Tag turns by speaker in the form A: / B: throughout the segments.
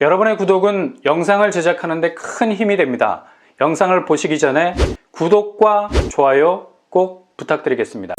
A: 여러분의 구독은 영상을 제작하는 데 큰 힘이 됩니다. 영상을 보시기 전에 구독과 좋아요 꼭 부탁드리겠습니다.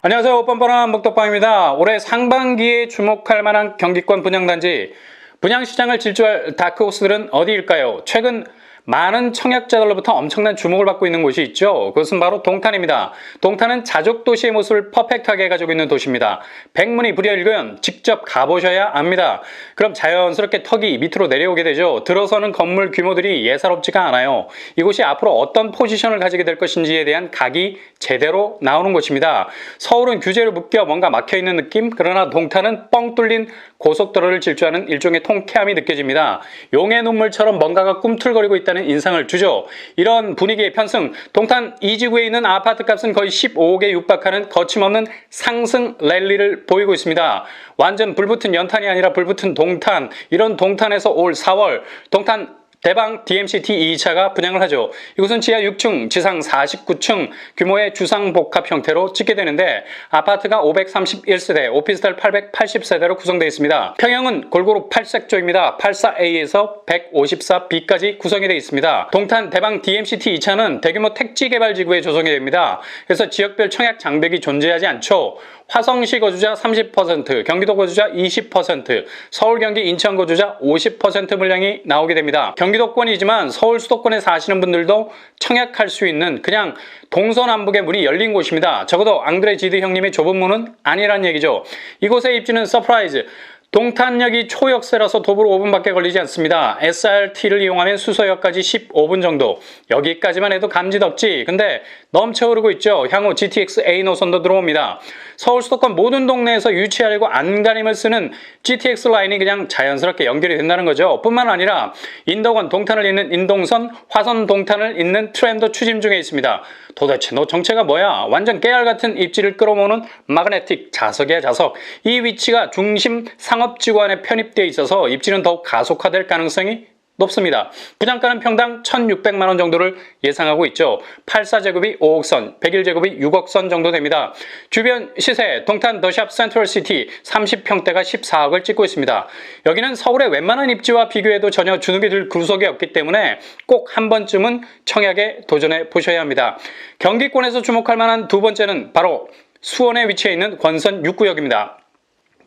A: 안녕하세요. 뻔뻔한 먹덕방입니다. 올해 상반기에 주목할 만한 경기권 분양단지, 분양시장을 질주할 다크호스들은 어디일까요? 최근 많은 청약자들로부터 엄청난 주목을 받고 있는 곳이 있죠. 그것은 바로 동탄입니다. 동탄은 자족도시의 모습을 퍼펙트하게 가지고 있는 도시입니다. 백문이 불여일견, 직접 가보셔야 압니다. 그럼 자연스럽게 턱이 밑으로 내려오게 되죠. 들어서는 건물 규모들이 예사롭지가 않아요. 이곳이 앞으로 어떤 포지션을 가지게 될 것인지에 대한 각이 제대로 나오는 곳입니다. 서울은 규제로 묶여 뭔가 막혀있는 느낌? 그러나 동탄은 뻥 뚫린 고속도로를 질주하는 일종의 통쾌함이 느껴집니다. 용의 눈물처럼 뭔가가 꿈틀거리고 있다는 인상을 주죠. 이런 분위기의 편승, 동탄 이지구에 있는 아파트 값은 거의 15억에 육박하는 거침없는 상승 랠리를 보이고 있습니다. 완전 불붙은 연탄이 아니라 불붙은 동탄, 이런 동탄에서 올 4월 동탄 대방 DMCT 2차가 분양을 하죠. 이곳은 지하 6층, 지상 49층 규모의 주상복합 형태로 짓게 되는데 아파트가 531세대, 오피스텔 880세대로 구성되어 있습니다. 평형은 골고루 8색조입니다. 84A에서 154B까지 구성이 되어 있습니다. 동탄 대방 DMCT 2차는 대규모 택지 개발 지구에 조성이 됩니다. 그래서 지역별 청약 장벽이 존재하지 않죠. 화성시 거주자 30%, 경기도 거주자 20%, 서울, 경기, 인천 거주자 50% 물량이 나오게 됩니다. 경기도권이지만 서울 수도권에 사시는 분들도 청약할 수 있는 그냥 동서남북의 문이 열린 곳입니다. 적어도 앙드레 지드 형님의 좁은 문은 아니란 얘기죠. 이곳의 입지는 서프라이즈. 동탄역이 초역세라서 도보로 5분밖에 걸리지 않습니다. SRT를 이용하면 수서역까지 15분 정도. 여기까지만 해도 감지덕지. 근데 넘쳐 흐르고 있죠. 향후 GTX A 노선도 들어옵니다. 서울 수도권 모든 동네에서 유치하려고 안간힘을 쓰는 GTX 라인이 그냥 자연스럽게 연결이 된다는 거죠. 뿐만 아니라 인덕원 동탄을 잇는 인동선, 화선 동탄을 잇는 트램도 추진 중에 있습니다. 도대체 너 정체가 뭐야? 완전 깨알 같은 입지를 끌어모으는 마그네틱 자석이야 자석. 이 위치가 중심 상업지구 안에 편입되어 있어서 입지는 더욱 가속화될 가능성이 높습니다. 분양가는 평당 1,600만 원 정도를 예상하고 있죠. 84제곱이 5억 선, 101제곱이 6억 선 정도 됩니다. 주변 시세, 동탄 더샵 센트럴시티 30평대가 14억을 찍고 있습니다. 여기는 서울의 웬만한 입지와 비교해도 전혀 주눅이 들 구석이 없기 때문에 꼭 한 번쯤은 청약에 도전해 보셔야 합니다. 경기권에서 주목할 만한 두 번째는 바로 수원에 위치해 있는 권선 6구역입니다.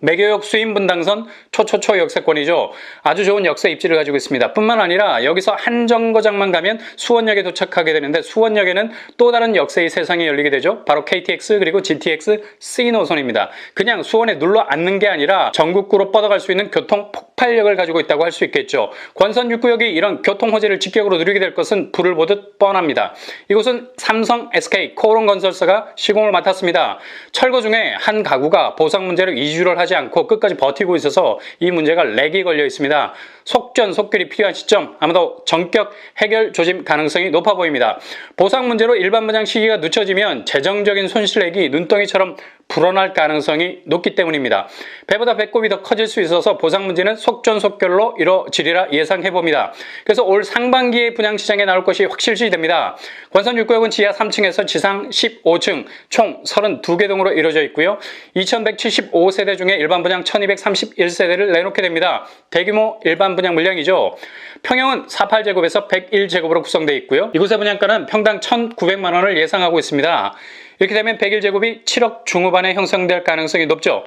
A: 매교역 수인분당선 초초초 역세권이죠. 아주 좋은 역세 입지를 가지고 있습니다. 뿐만 아니라 여기서 한 정거장만 가면 수원역에 도착하게 되는데 수원역에는 또 다른 역세의 세상이 열리게 되죠. 바로 KTX 그리고 GTX C 노선입니다. 그냥 수원에 눌러 앉는 게 아니라 전국구로 뻗어갈 수 있는 교통 폭발력을 가지고 있다고 할 수 있겠죠. 권선 6구역이 이런 교통 호재를 직격으로 누리게 될 것은 불을 보듯 뻔합니다. 이곳은 삼성, SK, 코오롱건설사가 시공을 맡았습니다. 철거 중에 한 가구가 보상 문제로 이주를 하지 않고 끝까지 버티고 있어서 이 문제가 렉이 걸려 있습니다. 속전속결이 필요한 시점, 아마도 전격 해결 조짐 가능성이 높아 보입니다. 보상 문제로 일반 분양 시기가 늦춰지면 재정적인 손실액이 눈덩이처럼 불어날 가능성이 높기 때문입니다. 배보다 배꼽이 더 커질 수 있어서 보상 문제는 속전속결로 이뤄지리라 예상해봅니다. 그래서 올 상반기에 분양시장에 나올 것이 확실시됩니다. 권선 6구역은 지하 3층에서 지상 15층 총 32개 동으로 이루어져 있고요. 2175세대 중에 일반 분양 1231세대를 내놓게 됩니다. 대규모 일반 분양 물량이죠. 평형은 48제곱에서 101제곱으로 구성되어 있고요. 이곳의 분양가는 평당 1,900만 원을 예상하고 있습니다. 이렇게 되면 101제곱이 7억 중후반에 형성될 가능성이 높죠.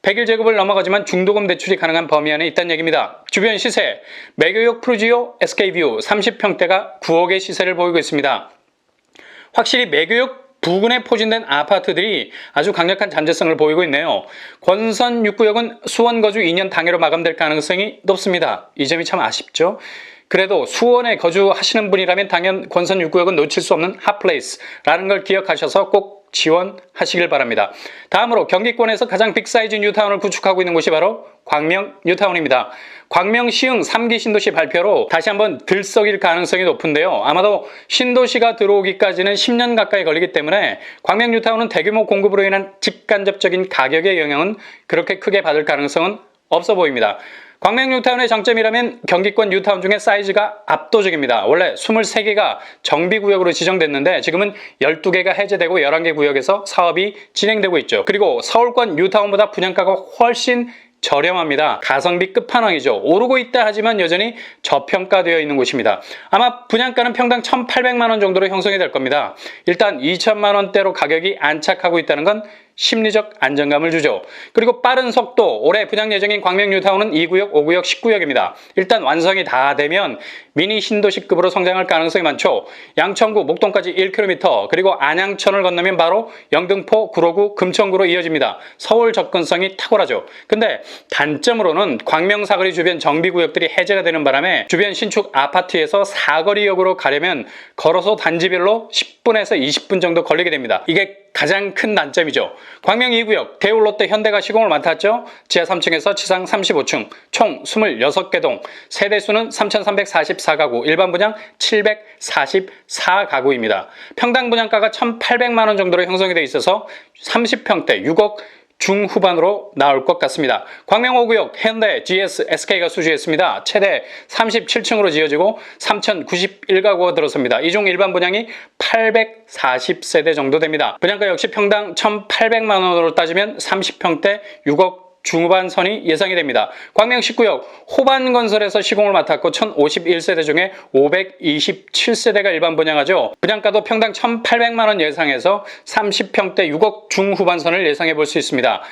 A: 101제곱을 넘어가지만 중도금 대출이 가능한 범위 안에 있다는 얘기입니다. 주변 시세, 매교역 프루지오 SK뷰 30평대가 9억의 시세를 보이고 있습니다. 확실히 매교역 부근에 포진된 아파트들이 아주 강력한 잠재성을 보이고 있네요. 권선 6구역은 수원 거주 2년 당해로 마감될 가능성이 높습니다. 이 점이 참 아쉽죠. 그래도 수원에 거주하시는 분이라면 당연 권선 6구역은 놓칠 수 없는 핫플레이스라는 걸 기억하셔서 꼭 지원하시길 바랍니다. 다음으로 경기권에서 가장 빅사이즈 뉴타운을 구축하고 있는 곳이 바로 광명 뉴타운입니다. 광명 시흥 3기 신도시 발표로 다시 한번 들썩일 가능성이 높은데요. 아마도 신도시가 들어오기까지는 10년 가까이 걸리기 때문에 광명 뉴타운은 대규모 공급으로 인한 직간접적인 가격의 영향은 그렇게 크게 받을 가능성은 없어 보입니다. 광명 뉴타운의 장점이라면 경기권 뉴타운 중에 사이즈가 압도적입니다. 원래 23개가 정비구역으로 지정됐는데 지금은 12개가 해제되고 11개 구역에서 사업이 진행되고 있죠. 그리고 서울권 뉴타운보다 분양가가 훨씬 저렴합니다. 가성비 끝판왕이죠. 오르고 있다 하지만 여전히 저평가되어 있는 곳입니다. 아마 분양가는 평당 1,800만 원 정도로 형성이 될 겁니다. 일단 2천만 원대로 가격이 안착하고 있다는 건 심리적 안정감을 주죠. 그리고 빠른 속도, 올해 분양 예정인 광명 뉴타운은 2구역, 5구역, 10구역입니다. 일단 완성이 다 되면 미니 신도시급으로 성장할 가능성이 많죠. 양천구, 목동까지 1km, 그리고 안양천을 건너면 바로 영등포, 구로구, 금천구로 이어집니다. 서울 접근성이 탁월하죠. 근데 단점으로는 광명 사거리 주변 정비구역들이 해제가 되는 바람에 주변 신축 아파트에서 사거리역으로 가려면 걸어서 단지별로 10분에서 20분 정도 걸리게 됩니다. 이게 가장 큰 단점이죠. 광명 2구역 대울롯데 현대가 시공을 맡았죠. 지하 3층에서 지상 35층 총 26개 동, 세대수는 3,344가구, 일반 분양 744가구입니다. 평당 분양가가 1,800만 원 정도로 형성이 되어 있어서 30평대 6억 중후반으로 나올 것 같습니다. 광명 5구역 현대, GS, SK가 수주했습니다. 최대 37층으로 지어지고 3,091가구가 들어섭니다. 이 중 일반 분양이 840세대 정도 됩니다. 분양가 역시 평당 1,800만 원으로 따지면 30평대 6억 중후반 선이 예상이 됩니다. 광명 10구역 호반건설에서 시공을 맡았고 1,051세대 중에 527세대가 일반 분양하죠. 분양가도 평당 1,800만 원 예상해서 30평대 6억 중후반 선을 예상해 볼 수 있습니다.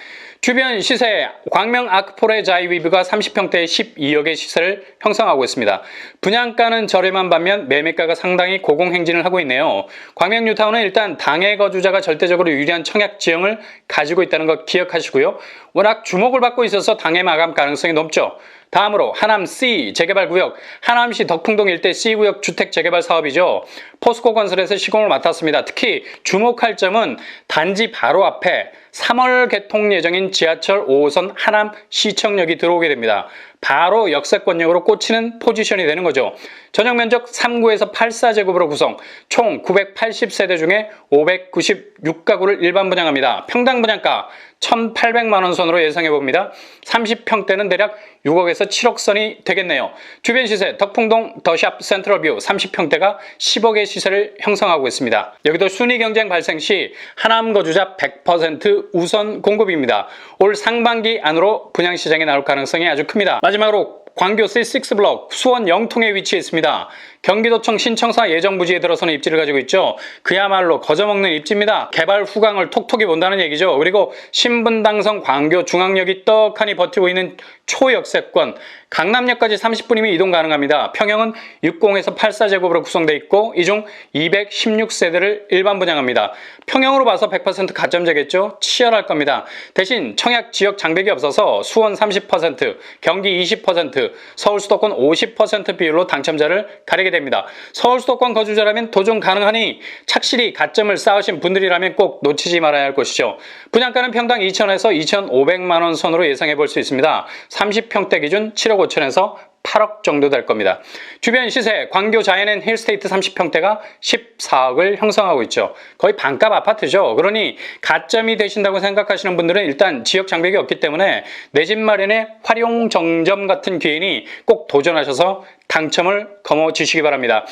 A: 주변 시세, 광명 아크폴의 자이위브가 30평대에 12억의 시세를 형성하고 있습니다. 분양가는 저렴한 반면 매매가가 상당히 고공행진을 하고 있네요. 광명 뉴타운은 일단 당해 거주자가 절대적으로 유리한 청약 지형을 가지고 있다는 것 기억하시고요. 워낙 주목을 받고 있어서 당해 마감 가능성이 높죠. 다음으로 하남 C 재개발구역, 하남시 덕풍동 일대 C구역 주택 재개발 사업이죠. 포스코 건설에서 시공을 맡았습니다. 특히 주목할 점은 단지 바로 앞에 3월 개통 예정인 지하철 5호선 하남 시청역이 들어오게 됩니다. 바로 역세권역으로 꽂히는 포지션이 되는 거죠. 전용 면적 3구에서 84제곱으로 구성, 총 980세대 중에 596가구를 일반 분양합니다. 평당 분양가 1,800만 원 선으로 예상해 봅니다. 30평대는 대략 6억에서 7억 선이 되겠네요. 주변 시세 덕풍동 더샵 센트럴뷰 30평대가 10억의 시세를 형성하고 있습니다. 여기도 순위 경쟁 발생 시 하남 거주자 100% 우선 공급입니다. 올 상반기 안으로 분양시장에 나올 가능성이 아주 큽니다. 마지막으로 광교 C6블록 수원 영통에 위치해 있습니다. 경기도청 신청사 예정부지에 들어서는 입지를 가지고 있죠. 그야말로 거저먹는 입지입니다. 개발 후광을 톡톡히 본다는 얘기죠. 그리고 신분당선 광교 중앙역이 떡하니 버티고 있는 초역세권, 강남역까지 30분이면 이동 가능합니다. 평형은 60에서 84제곱으로 구성되어 있고 이 중 216세대를 일반 분양합니다. 평형으로 봐서 100% 가점제겠죠. 치열할 겁니다. 대신 청약 지역 장벽이 없어서 수원 30%, 경기 20%, 서울 수도권 50% 비율로 당첨자를 가리게 됩니다. 서울 수도권 거주자라면 도전 가능하니 착실히 가점을 쌓으신 분들이라면 꼭 놓치지 말아야 할 것이죠. 분양가는 평당 2,000에서 2,500만 원 선으로 예상해 볼 수 있습니다. 30평대 기준 7억 5천에서 8억 정도 될 겁니다. 주변 시세 광교 자이앤 힐스테이트 30평대가 14억을 형성하고 있죠. 거의 반값 아파트죠. 그러니 가점이 되신다고 생각하시는 분들은 일단 지역 장벽이 없기 때문에 내 집 마련의 활용 정점 같은 기회니 꼭 도전하셔서 당첨을 거머쥐시기 바랍니다.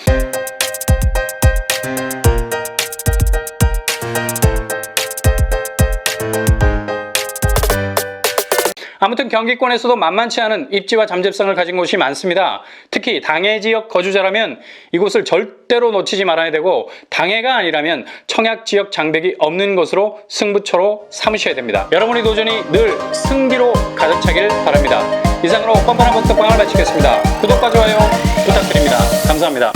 A: 아무튼 경기권에서도 만만치 않은 입지와 잠재성을 가진 곳이 많습니다. 특히 당해 지역 거주자라면 이곳을 절대로 놓치지 말아야 되고 당해가 아니라면 청약 지역 장벽이 없는 곳으로 승부처로 삼으셔야 됩니다. 여러분의 도전이 늘 승기로 가득 차길 바랍니다. 이상으로 뻔뻔한 복덕방을 마치겠습니다. 구독과 좋아요 부탁드립니다. 감사합니다.